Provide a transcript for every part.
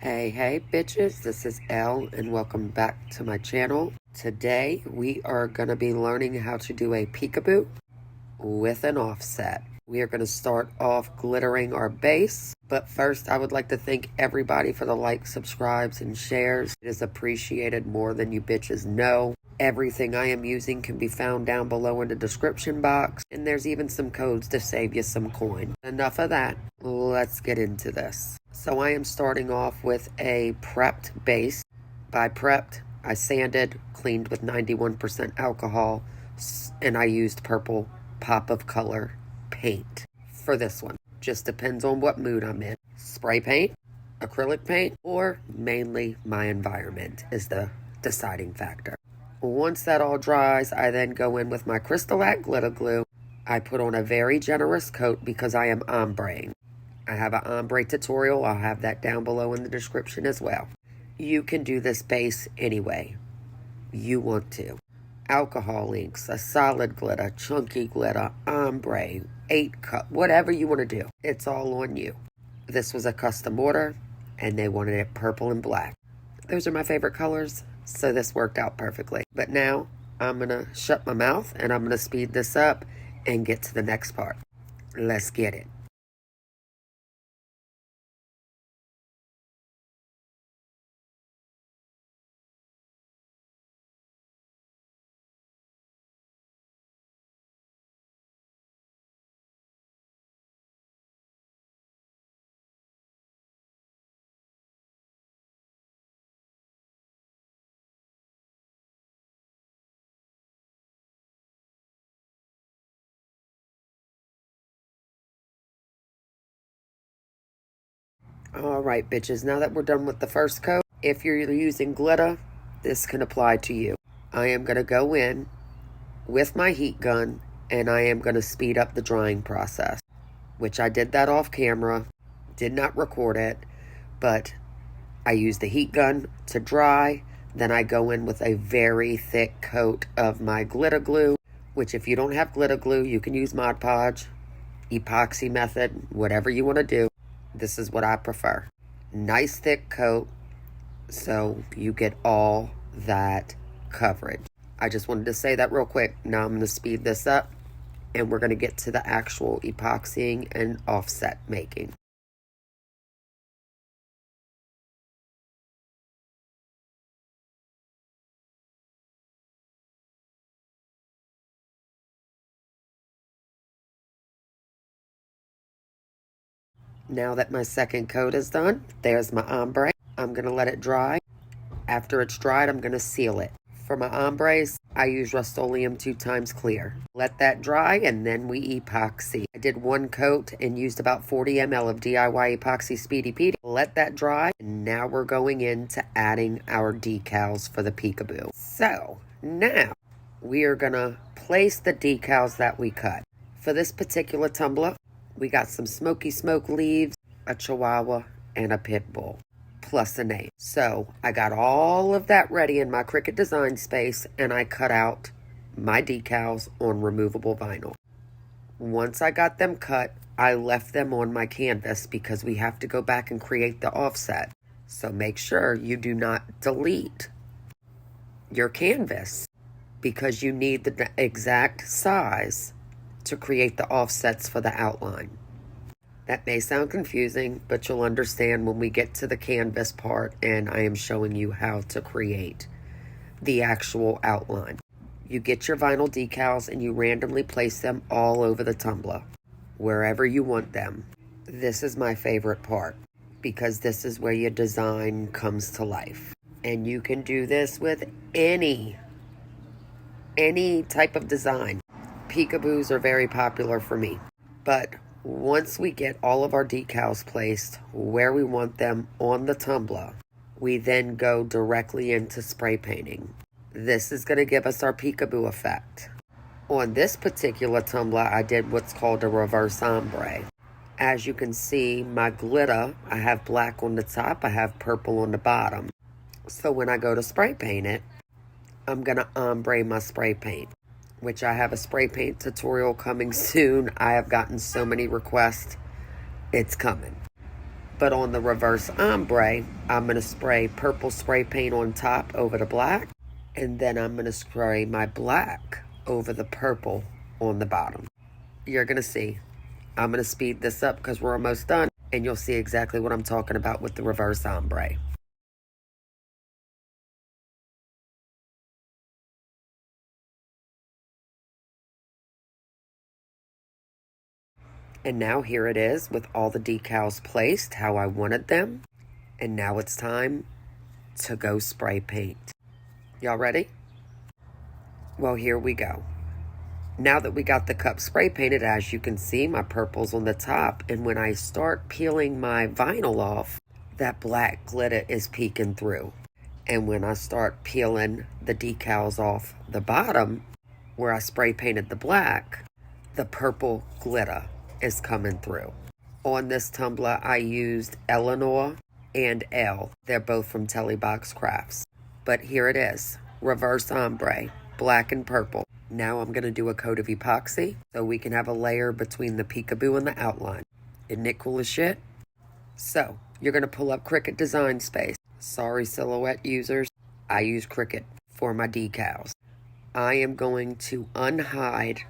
Hey bitches, this is Elle and welcome back to my channel. Today we are going to be learning how to do a peekaboo with an offset. We are going to start off glittering our base, but first I would like to thank everybody for the likes, subscribes, and shares. It is appreciated more than you bitches know. Everything I am using can be found down below in the description box, and there's even some codes to save you some coin. Enough of that, let's get into this. So I am starting off with a prepped base. By prepped, I sanded, cleaned with 91% alcohol, and I used purple pop of color paint for this one. Just depends on what mood I'm in. Spray paint, acrylic paint, or mainly my environment is the deciding factor. Once that all dries, I then go in with my Crystal glitter glue. I put on a very generous coat because I am ombreing. I have an ombre tutorial. I'll have that down below in the description as well. You can do this base anyway you want to. Alcohol inks, a solid glitter, chunky glitter, ombre, 8-cut, whatever you want to do. It's all on you. This was a custom order, and they wanted it purple and black. Those are my favorite colors, so this worked out perfectly. But now, I'm going to shut my mouth, and I'm going to speed this up and get to the next part. Let's get it. Alright bitches, now that we're done with the first coat, if you're using glitter, this can apply to you. I am going to go in with my heat gun and I am going to speed up the drying process, which I did that off camera, did not record it, but I use the heat gun to dry, then I go in with a very thick coat of my glitter glue, which if you don't have glitter glue, you can use Mod Podge, epoxy method, whatever you want to do. This is what I prefer. Nice thick coat so you get all that coverage. I just wanted to say that real quick. Now I'm going to speed this up and we're going to get to the actual epoxying and offset making. Now that my second coat is done, there's my ombre. I'm going to let it dry. After it's dried, I'm going to seal it. For my ombres, I use Rust-Oleum 2 times clear. Let that dry and then we epoxy. I did one coat and used about 40 ml of DIY epoxy Speedy Pete. Let that dry and now we're going into adding our decals for the peekaboo. So now we are going to place the decals that we cut. For this particular tumbler, we got some smoky smoke leaves, a chihuahua, and a pit bull, plus a name. So I got all of that ready in my Cricut design space and I cut out my decals on removable vinyl. Once I got them cut, I left them on my canvas because we have to go back and create the offset. So make sure you do not delete your canvas because you need the exact size to create the offsets for the outline. That may sound confusing, but you'll understand when we get to the canvas part and I am showing you how to create the actual outline. You get your vinyl decals and you randomly place them all over the tumbler, wherever you want them. This is my favorite part because this is where your design comes to life. And you can do this with any type of design. Peekaboos are very popular for me. But once we get all of our decals placed where we want them on the tumbler, we then go directly into spray painting. This is going to give us our peekaboo effect. On this particular tumbler, I did what's called a reverse ombre. As you can see, my glitter, I have black on the top, I have purple on the bottom. So when I go to spray paint it, I'm going to ombre my spray paint, which I have a spray paint tutorial coming soon. I have gotten so many requests. It's coming. But on the reverse ombre, I'm going to spray purple spray paint on top over the black. And then I'm going to spray my black over the purple on the bottom. You're going to see. I'm going to speed this up because we're almost done. And you'll see exactly what I'm talking about with the reverse ombre. And now here it is with all the decals placed how I wanted them. And now it's time to go spray paint. Y'all ready? Well, here we go. Now that we got the cup spray painted, as you can see, my purple's on the top. And when I start peeling my vinyl off, that black glitter is peeking through. And when I start peeling the decals off the bottom, where I spray painted the black, the purple glitter is coming through. On this tumbler, I used Eleanor and Elle. They're both from Teckwrap Crafts. But here it is, reverse ombre, black and purple. Now I'm going to do a coat of epoxy so we can have a layer between the peekaboo and the outline. Isn't it cool as shit? So, you're going to pull up Cricut Design Space. Sorry, Silhouette users, I use Cricut for my decals. I am going to unhide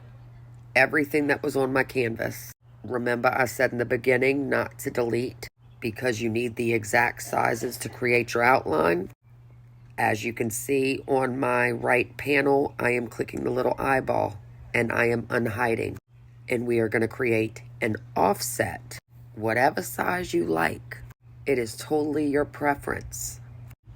everything that was on my canvas. Remember, I said in the beginning not to delete because you need the exact sizes to create your outline. As you can see on my right panel, I am clicking the little eyeball and I am unhiding. And we are going to create an offset, whatever size you like. It is totally your preference.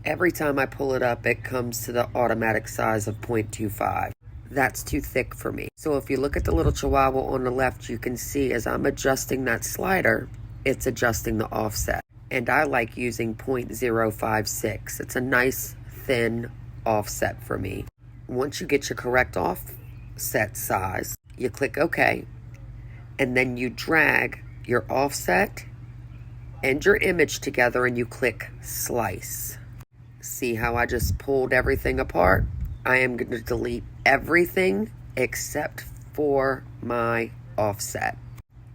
Every time I pull it up, it comes to the automatic size of 0.25. That's too thick for me. So if you look at the little chihuahua on the left, you can see as I'm adjusting that slider, it's adjusting the offset. And I like using 0.056. It's a nice thin offset for me. Once you get your correct offset size, you click OK. And then you drag your offset and your image together and you click slice. See how I just pulled everything apart? I am going to delete everything except for my offset,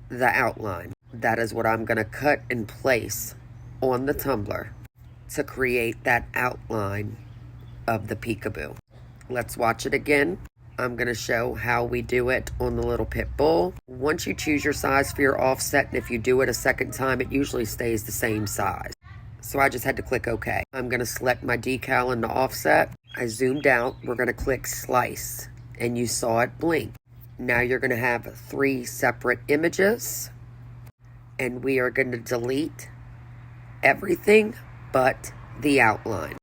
the outline. That is what I'm going to cut and place on the tumbler to create that outline of the peekaboo. Let's watch it again. I'm going to show how we do it on the little pit bull. Once you choose your size for your offset, and if you do it a second time, it usually stays the same size. So I just had to click OK. I'm going to select my decal and the offset. I zoomed out. We're going to click slice. And you saw it blink. Now you're going to have 3 separate images. And we are going to delete everything but the outline.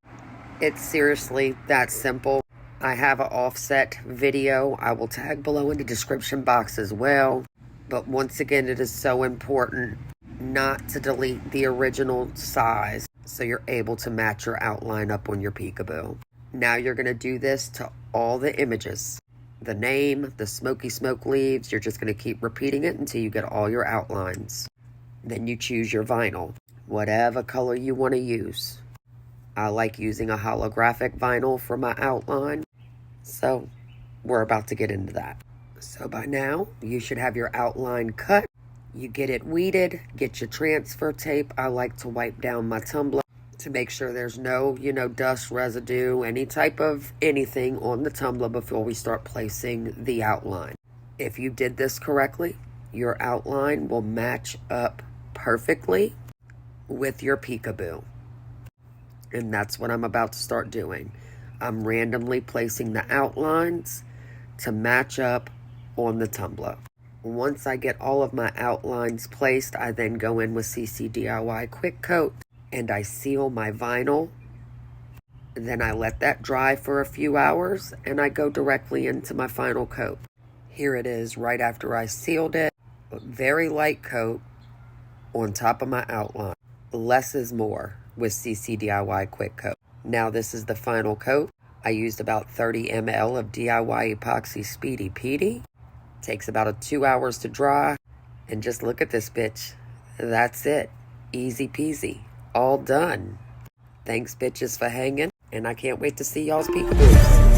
It's seriously that simple. I have an offset video. I will tag below in the description box as well. But once again, it is so important not to delete the original size so you're able to match your outline up on your peekaboo. Now you're going to do this to all the images. The name, the smoky smoke leaves, you're just going to keep repeating it until you get all your outlines. Then you choose your vinyl, whatever color you want to use. I like using a holographic vinyl for my outline, so we're about to get into that. So by now, you should have your outline cut. You get it weeded, get your transfer tape. I like to wipe down my tumbler to make sure there's no, dust, residue, any type of anything on the tumbler before we start placing the outline. If you did this correctly, your outline will match up perfectly with your peekaboo. And that's what I'm about to start doing. I'm randomly placing the outlines to match up on the tumbler. Once I get all of my outlines placed, I then go in with CCDIY Quick Coat and I seal my vinyl. Then I let that dry for a few hours and I go directly into my final coat. Here it is right after I sealed it. A very light coat on top of my outline. Less is more with CCDIY Quick Coat. Now this is the final coat. I used about 30 ml of DIY Epoxy Speedy Petey. Takes about 2 hours to dry. And just look at this bitch. That's it. Easy peasy. All done. Thanks bitches for hanging. And I can't wait to see y'all's peekaboos.